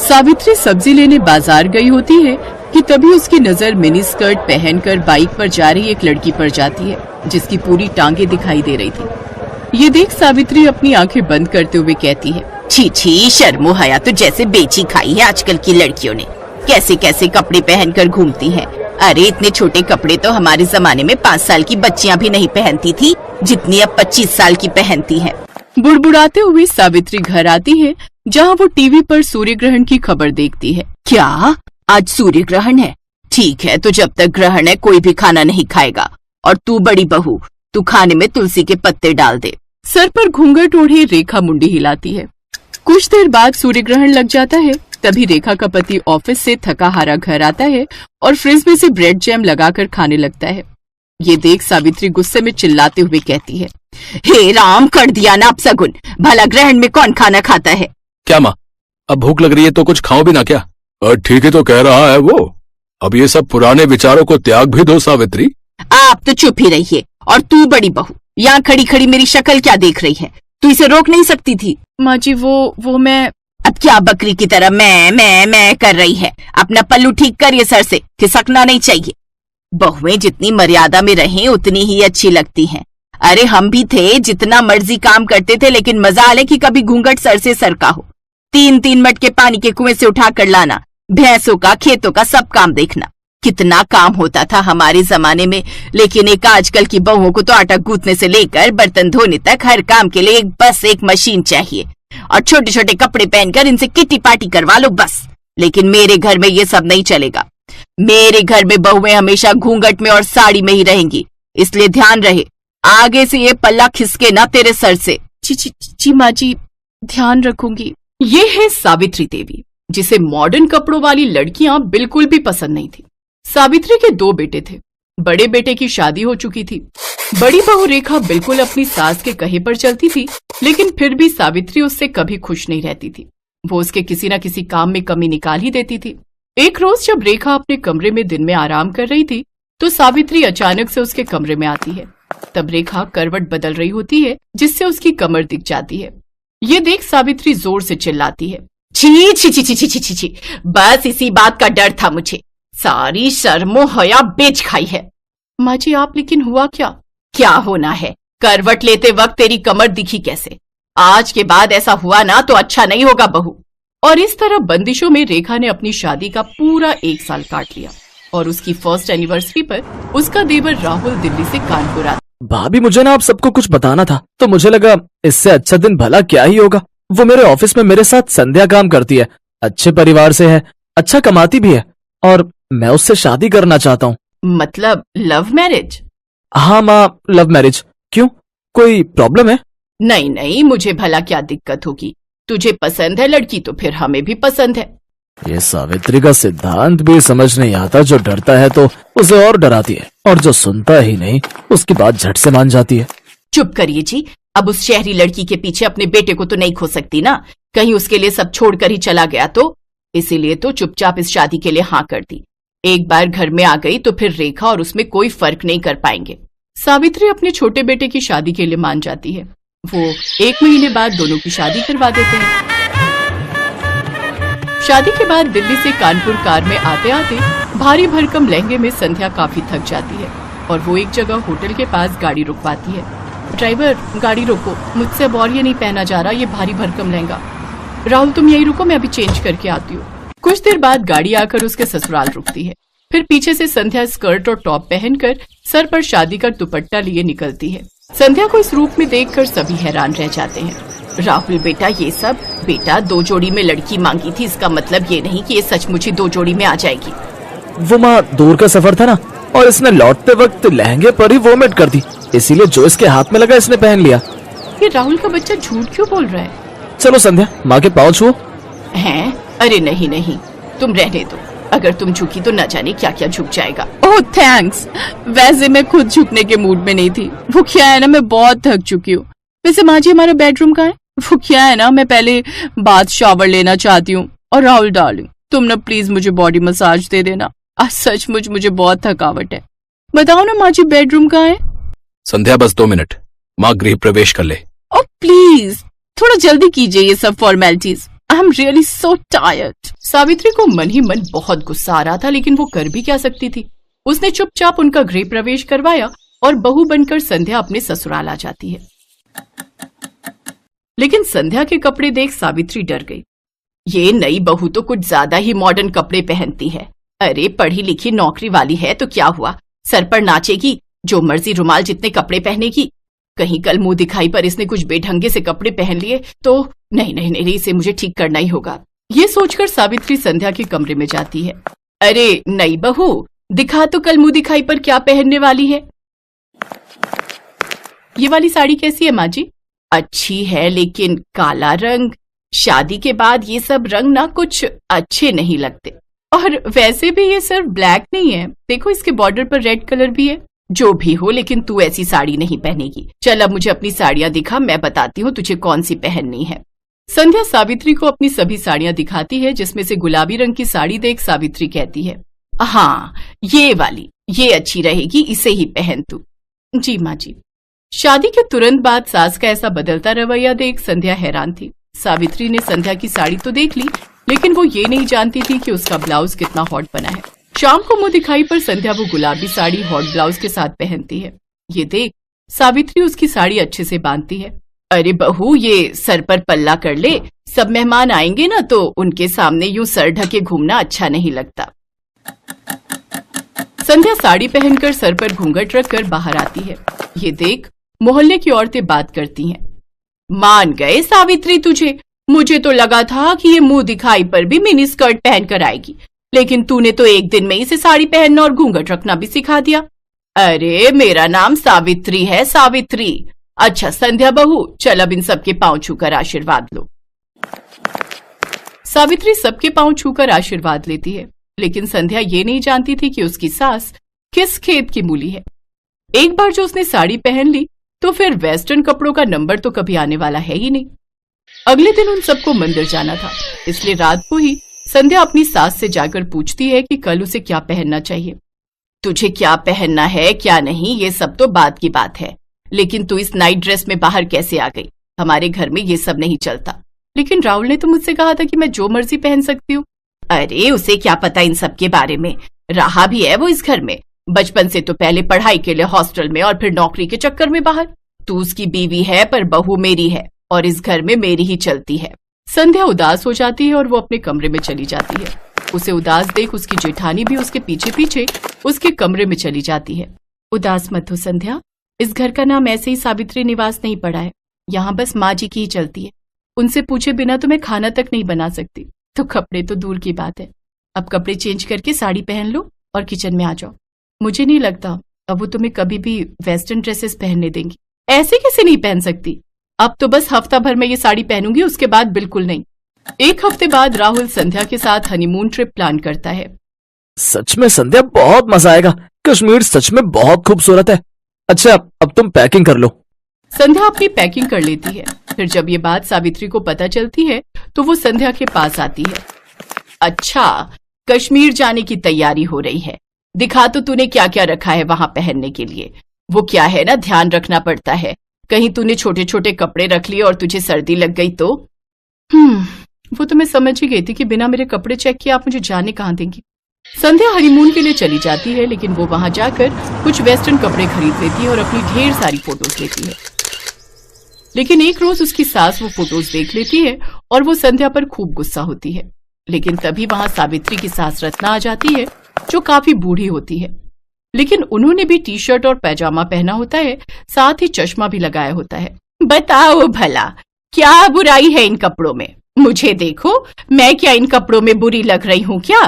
सावित्री सब्जी लेने बाजार गई होती है कि तभी उसकी नजर मिनी स्कर्ट पहनकर बाइक पर जा रही एक लड़की पर जाती है, जिसकी पूरी टांगे दिखाई दे रही थी। ये देख सावित्री अपनी आंखें बंद करते हुए कहती है, छी छी, शर्मो हया तो जैसे बेची खाई है आजकल की लड़कियों ने। कैसे कैसे कपड़े पहनकर घूमती हैं। अरे इतने छोटे कपड़े तो हमारे जमाने में 5 साल की बच्चियां भी नहीं पहनती थी, जितनी अब 25 साल की पहनती हैं। बुड़बुड़ाते हुए सावित्री घर आती है, जहाँ वो टीवी पर सूर्य ग्रहण की खबर देखती है। क्या आज सूर्य ग्रहण है? ठीक है, तो जब तक ग्रहण है कोई भी खाना नहीं खाएगा। और तू बड़ी बहू, तू खाने में तुलसी के पत्ते डाल दे। सर पर घूंघट ओढ़े रेखा मुंडी हिलाती है। कुछ देर बाद सूर्य ग्रहण लग जाता है। तभी रेखा का पति ऑफिस से थका हारा घर आता है और फ्रिज में से ब्रेड जैम लगाकर खाने लगता है। ये देख सावित्री गुस्से में चिल्लाते हुए कहती है, हे राम, कर दिया ना अपशगुन। भला ग्रहण में कौन खाना खाता है? क्या माँ, अब भूख लग रही है तो कुछ खाओ भी ना क्या? ठीक है तो कह रहा है वो। अब ये सब पुराने विचारों को त्याग भी दो सावित्री। आप तो चुप ही रहिए। और तू बड़ी बहू, यहाँ खड़ी खड़ी मेरी शक्ल क्या देख रही है? तू इसे रोक नहीं सकती थी? माँ जी वो मैं। अब क्या बकरी की तरह मैं कर रही है? अपना पल्लू ठीक करिए, सर से खिसकना नहीं चाहिए। बहुएं जितनी मर्यादा में रहें उतनी ही अच्छी लगती हैं। अरे हम भी थे, जितना मर्जी काम करते थे, लेकिन मजाल है कि कभी घूंघट सर से सरका हो। 3-3 मटके पानी के कुएं से उठा कर लाना, भैंसों का, खेतों का सब काम देखना। कितना काम होता था हमारे जमाने में। लेकिन एक आजकल की बहुओं को तो आटा गूंथने से लेकर बर्तन धोने तक हर काम के लिए बस एक मशीन चाहिए। और छोटे छोटे कपड़े पहनकर इनसे किट्टी पार्टी करवा लो बस। लेकिन मेरे घर में ये सब नहीं चलेगा। मेरे घर में बहुएं हमेशा घूंघट में और साड़ी में ही रहेंगी। इसलिए ध्यान रहे, आगे से ये पल्ला खिसके ना तेरे सर से। जी माँ जी, ध्यान रखूंगी। ये है सावित्री देवी, जिसे मॉडर्न कपड़ों वाली लड़कियां बिल्कुल भी पसंद नहीं थी। सावित्री के 2 बेटे थे। बड़े बेटे की शादी हो चुकी थी। बड़ी बहू रेखा बिल्कुल अपनी सास के कहे पर चलती थी, लेकिन फिर भी सावित्री उससे कभी खुश नहीं रहती थी। वो उसके किसी न किसी काम में कमी निकाल ही देती थी। एक रोज जब रेखा अपने कमरे में दिन में आराम कर रही थी, तो सावित्री अचानक से उसके कमरे में आती है। तब रेखा करवट बदल रही होती है, जिससे उसकी कमर दिख जाती है। ये देख सावित्री जोर से चिल्लाती है, छी छी छी छी छी छी छी, बस इसी बात का डर था मुझे। सारी शर्मो हया बेच खाई है। माँ जी आप, लेकिन हुआ क्या? क्या होना है? करवट लेते वक्त तेरी कमर दिखी कैसे? आज के बाद ऐसा हुआ ना तो अच्छा नहीं होगा बहू। और इस तरह बंदिशों में रेखा ने अपनी शादी का पूरा 1 साल काट लिया। और उसकी फर्स्ट एनिवर्सरी पर उसका देवर राहुल दिल्ली से कानपुर आता। भाभी, मुझे ना आप सबको कुछ बताना था, तो मुझे लगा इससे अच्छा दिन भला क्या ही होगा। वो मेरे ऑफिस में मेरे साथ संध्या काम करती है, अच्छे परिवार से है, अच्छा कमाती भी है, और मैं उससे शादी करना चाहता हूँ। मतलब लव मैरिज? हाँ माँ, लव मैरिज। क्यों, कोई प्रॉब्लम है? नहीं नहीं, मुझे भला क्या दिक्कत होगी। तुझे पसंद है लड़की तो फिर हमें भी पसंद है। ये सावित्री का सिद्धांत भी समझ नहीं आता। जो डरता है तो उसे और डराती है, और जो सुनता ही नहीं उसकी बात झट से मान जाती है। चुप करिए जी। अब उस शहरी लड़की के पीछे अपने बेटे को तो नहीं खो सकती ना। कहीं उसके लिए सब छोड़कर ही चला गया तो। इसीलिए तो चुपचाप इस शादी के लिए हाँ कर दी। एक बार घर में आ गई तो फिर रेखा और उसमें कोई फर्क नहीं कर पाएंगे। सावित्री अपने छोटे बेटे की शादी के लिए मान जाती है। वो 1 महीने बाद दोनों की शादी करवा देते हैं। शादी के बाद दिल्ली से कानपुर कार में आते आते भारी भरकम लहंगे में संध्या काफी थक जाती है और वो एक जगह होटल के पास गाड़ी रुकवाती है। ड्राइवर, गाड़ी रोको, मुझसे अब और ये नहीं पहना जा रहा, ये भारी भरकम लहंगा। राहुल तुम यही रुको, मैं अभी चेंज करके आती हूँ। कुछ देर बाद गाड़ी आकर उसके ससुराल रुकती है। फिर पीछे से संध्या स्कर्ट और टॉप पहनकर सर पर शादी का दुपट्टा लिए निकलती है। संध्या को इस रूप में देखकर सभी हैरान रह जाते हैं। राहुल बेटा, ये सब बेटा 2 जोड़ी में लड़की मांगी थी, इसका मतलब ये नहीं कि ये सचमुच ही 2 जोड़ी में आ जाएगी। वो माँ, दूर का सफर था ना, और इसने लौटते वक्त लहंगे पर ही वोमिट कर दी, इसीलिए जो इसके हाथ में लगा इसने पहन लिया। ये राहुल का बच्चा झूठ क्यों बोल रहा है? चलो संध्या, माँ के पाँव छुओ। हैं? अरे नहीं नहीं, तुम रहने दो। अगर तुम झुकी तो न जाने क्या क्या झुक जाएगा। ओह थैंक्स, वैसे मैं खुद झुकने के मूड में नहीं थी। वो क्या है ना, मैं बहुत थक चुकी हूँ। वैसे माँ जी, हमारा बेडरूम कहाँ है? वो क्या है ना, मैं पहले बाथ शावर लेना चाहती हूँ। और राहुल डार्लिंग, तुम ना प्लीज मुझे बॉडी मसाज दे देना। आज सचमुच मुझे बहुत थकावट है। बताओ ना माँ जी, बेडरूम कहाँ है? संध्या बस 2 मिनट, माँ गृह प्रवेश कर ले। ओ प्लीज, थोड़ा जल्दी कीजिए ये सब formalities. I am really so tired. Savitri को मन ही मन बहुत गुस्सा आ रहा था, लेकिन वो कर भी क्या सकती थी। उसने चुपचाप उनका गृह प्रवेश करवाया और बहू बनकर संध्या अपने ससुराल आ जाती है। लेकिन संध्या के कपड़े देख सावित्री डर गई। ये नई बहू तो कुछ ज्यादा ही मॉडर्न कपड़े पहनती है। अरे पढ़ी लिखी नौकरी वाली है तो क्या हुआ, सर पर नाचेगी, जो मर्जी रुमाल जितने कपड़े पहनेगी। कहीं कल मुंह दिखाई पर इसने कुछ बेढंगे से कपड़े पहन लिए तो नहीं नहीं नहीं, इसे मुझे ठीक करना ही होगा। ये सोचकर सावित्री संध्या के कमरे में जाती है। अरे नई बहू, दिखा तो कल मुंह दिखाई पर क्या पहनने वाली है। ये वाली साड़ी कैसी है माँ जी? अच्छी है, लेकिन काला रंग, शादी के बाद ये सब रंग ना कुछ अच्छे नहीं लगते। और वैसे भी ये सिर्फ ब्लैक नहीं है, देखो इसके बॉर्डर पर रेड कलर भी है। जो भी हो, लेकिन तू ऐसी साड़ी नहीं पहनेगी। चल अब मुझे अपनी साड़ियां दिखा, मैं बताती हूँ तुझे कौन सी पहननी है। संध्या सावित्री को अपनी सभी साड़ियां दिखाती है, जिसमें से गुलाबी रंग की साड़ी देख सावित्री कहती है, हाँ ये वाली, ये अच्छी रहेगी, इसे ही पहन तू। जी माँ जी। शादी के तुरंत बाद सास का ऐसा बदलता रवैया देख संध्या हैरान थी। सावित्री ने संध्या की साड़ी तो देख ली, लेकिन वो ये नहीं जानती थी कि उसका ब्लाउज कितना हॉट बना है। शाम को मुंह दिखाई पर संध्या वो गुलाबी साड़ी हॉट ब्लाउज के साथ पहनती है। ये देख सावित्री उसकी साड़ी अच्छे से बांधती है। अरे बहू, ये सर पर पल्ला कर ले, सब मेहमान आएंगे ना तो उनके सामने यूं सर ढके घूमना अच्छा नहीं लगता। संध्या साड़ी पहनकर सर पर घूंघट रखकर बाहर आती है। ये देख मोहल्ले की औरतें बात करती हैं। मान गए सावित्री तुझे, मुझे तो लगा था कि ये मुंह दिखाई पर भी मिनी स्कर्ट पहन कर आएगी, लेकिन तूने तो एक दिन में इसे साड़ी पहनना और घूंघट रखना भी सिखा दिया। अरे मेरा नाम सावित्री है, सावित्री। अच्छा संध्या बहू, चल अब इन सबके पांव छूकर आशीर्वाद लो। सावित्री सबके पांव छूकर आशीर्वाद लेती है, लेकिन संध्या ये नहीं जानती थी कि उसकी सास किस खेत की मूली है। एक बार जो उसने साड़ी पहन ली तो फिर वेस्टर्न कपड़ों का नंबर तो कभी आने वाला है ही नहीं। अगले दिन उन सबको मंदिर जाना था, इसलिए रात को ही संध्या अपनी सास से जाकर पूछती है कि कल उसे क्या पहनना चाहिए। तुझे क्या पहनना है क्या नहीं ये सब तो बात की बात है, लेकिन तू इस नाइट ड्रेस में बाहर कैसे आ गई? हमारे घर में ये सब नहीं चलता। लेकिन राहुल ने तो मुझसे कहा था कि मैं जो मर्जी पहन सकती हूँ। अरे उसे क्या पता इन सब के बारे में, रहा भी है वो इस घर में, बचपन से तो पहले पढ़ाई के लिए हॉस्टल में और फिर नौकरी के चक्कर में बाहर। तू उसकी बीवी है पर बहू मेरी है और इस घर में मेरी ही चलती है। संध्या उदास हो जाती है और वो अपने कमरे में चली जाती है। उसे उदास देख उसकी जेठानी भी उसके पीछे पीछे उसके कमरे में चली जाती है। उदास मत हो संध्या, इस घर का नाम ऐसे ही सावित्री निवास नहीं पड़ा है, यहाँ बस माँ जी की ही चलती है। उनसे पूछे बिना तो मैं खाना तक नहीं बना सकती, तो कपड़े तो दूर की बात है। अब कपड़े चेंज करके साड़ी पहन लो और किचन में आ जाओ। मुझे नहीं लगता अब वो तुम्हें कभी भी वेस्टर्न ड्रेसेस पहनने देंगी। ऐसे कैसे नहीं पहन सकती? अब तो बस हफ्ता भर में ये साड़ी पहनूंगी, उसके बाद बिल्कुल नहीं। एक हफ्ते बाद राहुल संध्या के साथ हनीमून ट्रिप प्लान करता है। सच में संध्या बहुत मजा आएगा, कश्मीर सच में बहुत खूबसूरत है। अच्छा अब तुम पैकिंग कर लो। संध्या अपनी पैकिंग कर लेती है। फिर जब ये बात सावित्री को पता चलती है तो वो संध्या के पास आती है। अच्छा कश्मीर जाने की तैयारी हो रही है, दिखा तो तूने क्या क्या रखा है वहां पहनने के लिए। वो क्या है ना, ध्यान रखना पड़ता है, कहीं तूने छोटे छोटे कपड़े रख लिए और तुझे सर्दी लग गई तो। वो तो मैं समझ ही गई थी कि बिना मेरे कपड़े चेक किए आप मुझे जाने कहाँ देंगी। संध्या हनीमून के लिए चली जाती है, लेकिन वो वहां जाकर कुछ वेस्टर्न कपड़े खरीद लेती है और अपनी ढेर सारी फोटोज लेती है। लेकिन एक रोज उसकी सास वो फोटोज देख लेती है और वो संध्या पर खूब गुस्सा होती है। लेकिन तभी वहां सावित्री की सास रत्ना आ जाती है, जो काफी बूढ़ी होती है, लेकिन उन्होंने भी टी शर्ट और पैजामा पहना होता है, साथ ही चश्मा भी लगाया होता है। बताओ भला क्या बुराई है इन कपड़ों में? मुझे देखो, मैं क्या इन कपड़ों में बुरी लग रही हूँ क्या?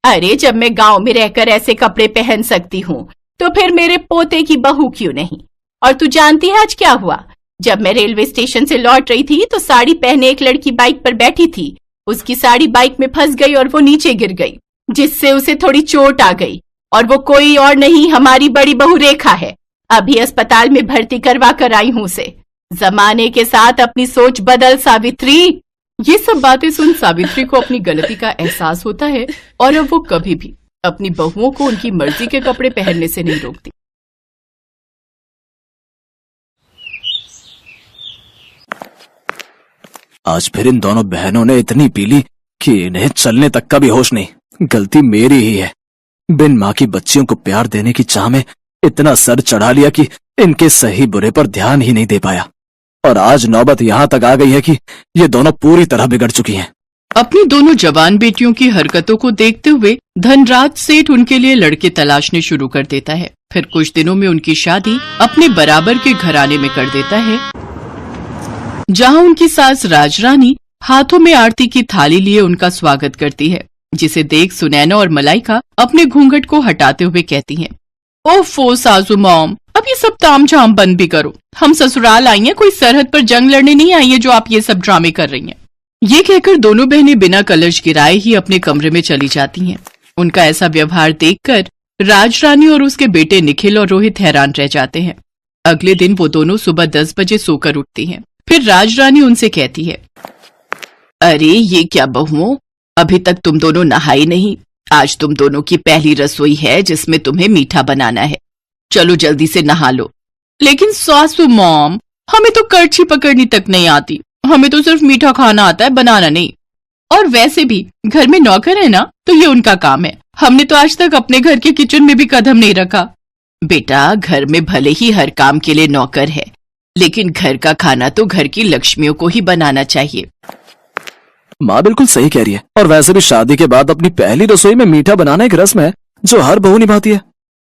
अरे जब मैं गांव में रहकर ऐसे कपड़े पहन सकती हूँ तो फिर मेरे पोते की बहू क्यों नहीं? और तू जानती है आज क्या हुआ? जब मैं रेलवे स्टेशन से लौट रही थी तो साड़ी पहने एक लड़की बाइक पर बैठी थी, उसकी साड़ी बाइक में फंस गई और वो नीचे गिर गई, जिससे उसे थोड़ी चोट आ गई। और वो कोई और नहीं, हमारी बड़ी बहू रेखा है। अभी अस्पताल में भर्ती करवा कर आई हूँ उसे। जमाने के साथ अपनी सोच बदल सावित्री। ये सब बातें सुन सावित्री को अपनी गलती का एहसास होता है और अब वो कभी भी अपनी बहुओं को उनकी मर्जी के कपड़े पहनने से नहीं रोकती। आज फिर इन दोनों बहनों ने इतनी पी ली कि इन्हें चलने तक का भी होश नहीं। गलती मेरी ही है। बिन माँ की बच्चियों को प्यार देने की चाह में इतना सर चढ़ा लिया कि इनके सही बुरे पर ध्यान ही नहीं दे पाया, और आज नौबत यहाँ तक आ गई है कि ये दोनों पूरी तरह बिगड़ चुकी हैं। अपनी दोनों जवान बेटियों की हरकतों को देखते हुए धनराज सेठ उनके लिए लड़के तलाशने शुरू कर देता है। फिर कुछ दिनों में उनकी शादी अपने बराबर के घराने में कर देता है, जहां उनकी सास राजरानी हाथों में आरती की थाली लिए उनका स्वागत करती है, जिसे देख सुनैना और मलाइका अपने घूंघट को हटाते हुए कहती हैं, ओफो सासू मॉम, अब ये सब तामझाम बंद भी करो। हम ससुराल आई हैं, कोई सरहद पर जंग लड़ने नहीं आई है जो आप ये सब ड्रामे कर रही हैं। ये कहकर दोनों बहनें बिना कलश गिराए ही अपने कमरे में चली जाती हैं। उनका ऐसा व्यवहार देखकर राजरानी और उसके बेटे निखिल और रोहित हैरान रह जाते हैं। अगले दिन वो दोनों सुबह 10 बजे सोकर उठती हैं। फिर राजरानी उनसे कहती है, अरे ये क्या बहुओं, अभी तक तुम दोनों नहाई नहीं। आज तुम दोनों की पहली रसोई है जिसमें तुम्हें मीठा बनाना है। चलो जल्दी से नहा लो। लेकिन सासू मॉम, हमें तो करछी पकड़नी तक नहीं आती। हमें तो सिर्फ मीठा खाना आता है, बनाना नहीं। और वैसे भी घर में नौकर है ना, तो ये उनका काम है। हमने तो आज तक अपने घर के किचन में भी कदम नहीं रखा। बेटा, घर में भले ही हर काम के लिए नौकर है, लेकिन घर का खाना तो घर की लक्ष्मियों को ही बनाना चाहिए। माँ बिल्कुल सही कह रही है, और वैसे भी शादी के बाद अपनी पहली रसोई में मीठा बनाना एक रस्म है जो हर बहू निभाती है।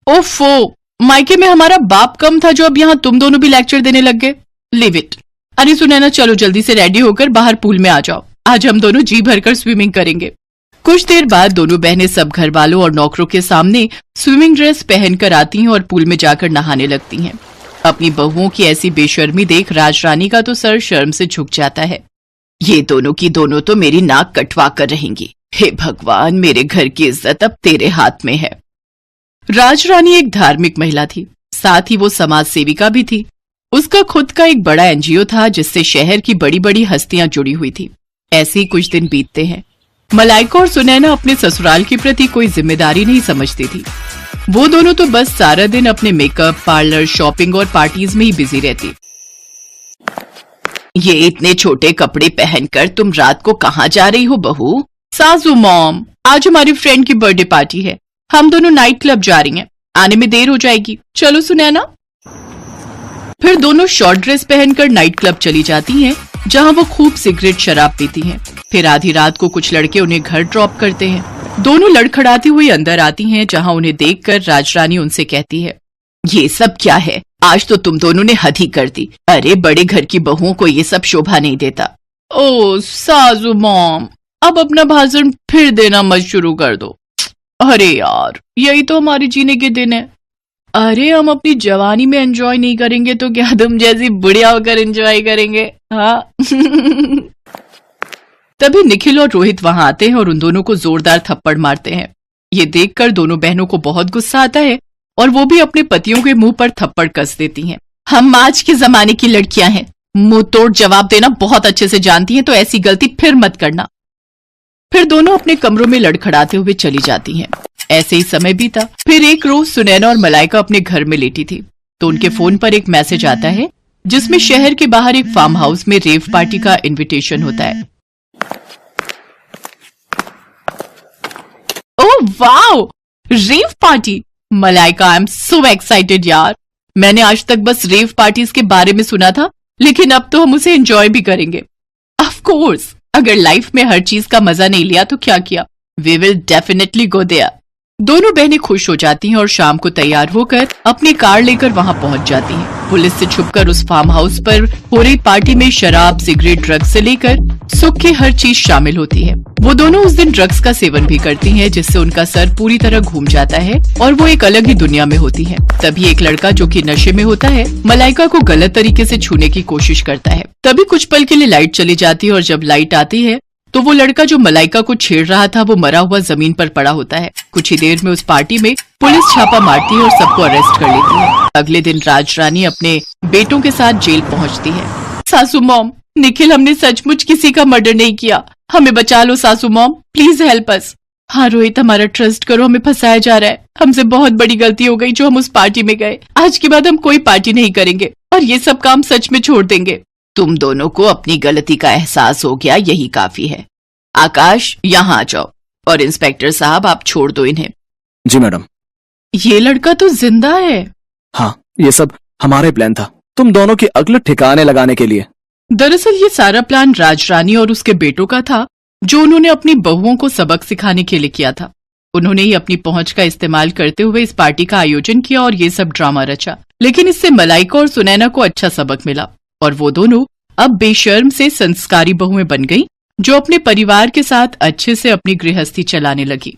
ओफो, मायके में हमारा बाप कम था जो अब यहाँ तुम दोनों भी लेक्चर देने लग गए। Live it. अरे सुनैना, चलो जल्दी से रेडी होकर बाहर पूल में आ जाओ। आज हम दोनों जी भरकर स्विमिंग करेंगे। कुछ देर बाद दोनों बहनें सब घर वालों और नौकरों के सामने स्विमिंग ड्रेस पहनकर आती हैं और पूल में जाकर नहाने लगती हैं। अपनी बहुओं की ऐसी बेशर्मी देख राजरानी का तो सर शर्म से झुक जाता है। ये दोनों की दोनों तो मेरी नाक कटवा कर रहेंगी। हे भगवान, मेरे घर की इज्जत अब तेरे हाथ में है। राजरानी एक धार्मिक महिला थी, साथ ही वो समाज सेविका भी थी। उसका खुद का एक बड़ा एनजीओ था जिससे शहर की बड़ी बड़ी हस्तियां जुड़ी हुई थी। ऐसे ही कुछ दिन बीतते हैं। मलाइका और सुनैना अपने ससुराल के प्रति कोई जिम्मेदारी नहीं समझती थी। वो दोनों तो बस सारा दिन अपने मेकअप, पार्लर, शॉपिंग और पार्टीज में ही बिजी रहती। ये इतने छोटे कपड़े पहनकर तुम रात को कहाँ जा रही हो बहू? सासू मॉम, आज हमारी फ्रेंड की बर्थडे पार्टी है। हम दोनों नाइट क्लब जा रही हैं। आने में देर हो जाएगी। चलो सुनैना। फिर दोनों शॉर्ट ड्रेस पहनकर नाइट क्लब चली जाती हैं, जहां वो खूब सिगरेट शराब पीती हैं। फिर आधी रात को कुछ लड़के उन्हें घर ड्रॉप करते हैं। दोनों लड़खड़ाती हुई अंदर आती हैं, जहां उन्हें देखकर राजरानी उनसे कहती है, ये सब क्या है? आज तो तुम दोनों ने हद ही कर दी। अरे बड़े घर की बहुओं को ये सब शोभा नहीं देता। ओ सासू मॉम, अब अपना भाषण फिर देना मत शुरू कर दो। अरे यार, यही तो हमारे जीने के दिन है। अरे हम अपनी जवानी में एंजॉय नहीं करेंगे तो क्या तुम जैसी बुढ़िया होकर एंजॉय करेंगे? हाँ। तभी निखिल और रोहित वहां आते हैं और उन दोनों को जोरदार थप्पड़ मारते हैं। ये देखकर दोनों बहनों को बहुत गुस्सा आता है और वो भी अपने पतियों के मुंह पर थप्पड़ कस देती हैं। हम आज के जमाने की लड़कियां हैं, मुंह तोड़ जवाब देना बहुत अच्छे से जानती हैं, तो ऐसी गलती फिर मत करना। फिर दोनों अपने कमरों में लड़खड़ाते हुए चली जाती हैं। ऐसे ही समय बीता। फिर एक रोज सुनैना और मलाइका अपने घर में लेटी थी तो उनके फोन पर एक मैसेज आता है जिसमें शहर के बाहर एक फार्म हाउस में रेव पार्टी का इनविटेशन होता है। Oh wow, rave party! Malaika, I am so excited यार। मैंने आज तक बस रेव पार्टीज के बारे में सुना था, लेकिन अब तो हम उसे एंजॉय भी करेंगे। ऑफ कोर्स, अगर लाइफ में हर चीज का मजा नहीं लिया तो क्या किया? We will definitely go there. दोनों बहनें खुश हो जाती हैं और शाम को तैयार होकर अपनी कार लेकर वहां पहुंच जाती हैं। पुलिस से छुपकर उस फार्म हाउस पर हो रही पार्टी में शराब, सिगरेट, ड्रग्स से लेकर सुख की हर चीज शामिल होती है। वो दोनों उस दिन ड्रग्स का सेवन भी करती हैं, जिससे उनका सर पूरी तरह घूम जाता है और वो एक अलग ही दुनिया में होती है। तभी एक लड़का जो कि नशे में होता है मलाइका को गलत तरीके से छूने की कोशिश करता है। तभी कुछ पल के लिए लाइट चली जाती है और जब लाइट आती है तो वो लड़का जो मलाइका को छेड़ रहा था वो मरा हुआ जमीन पर पड़ा होता है। कुछ ही देर में उस पार्टी में पुलिस छापा मारती है और सबको अरेस्ट कर लेती है। अगले दिन राजरानी अपने बेटों के साथ जेल पहुंचती है। सासू मॉम, निखिल, हमने सचमुच किसी का मर्डर नहीं किया। हमें बचा लो सासू मॉम, प्लीज हेल्प अस। हाँ रोहित, हमारा ट्रस्ट करो, हमें फंसाया जा रहा है। हमसे बहुत बड़ी गलती हो गई जो हम उस पार्टी में गए। आज के बाद हम कोई पार्टी नहीं करेंगे और ये सब काम सच में छोड़ देंगे। तुम दोनों को अपनी गलती का एहसास हो गया, यही काफी है। आकाश, यहाँ आ जाओ। और इंस्पेक्टर साहब, आप छोड़ दो इन्हें। जी मैडम। ये लड़का तो जिंदा है। हाँ, ये सब हमारे प्लान था, तुम दोनों की अक्ल ठिकाने लगाने के लिए। दरअसल ये सारा प्लान राजरानी और उसके बेटों का था, जो उन्होंने अपनी बहुओं को सबक सिखाने के लिए किया था। उन्होंने ही अपनी पहुंच का इस्तेमाल करते हुए इस पार्टी का आयोजन किया और ये सब ड्रामा रचा। लेकिन इससे मलाइका और सुनैना को अच्छा सबक मिला और वो दोनों अब बेशर्म से संस्कारी बहुएं बन गईं, जो अपने परिवार के साथ अच्छे से अपनी गृहस्थी चलाने लगी।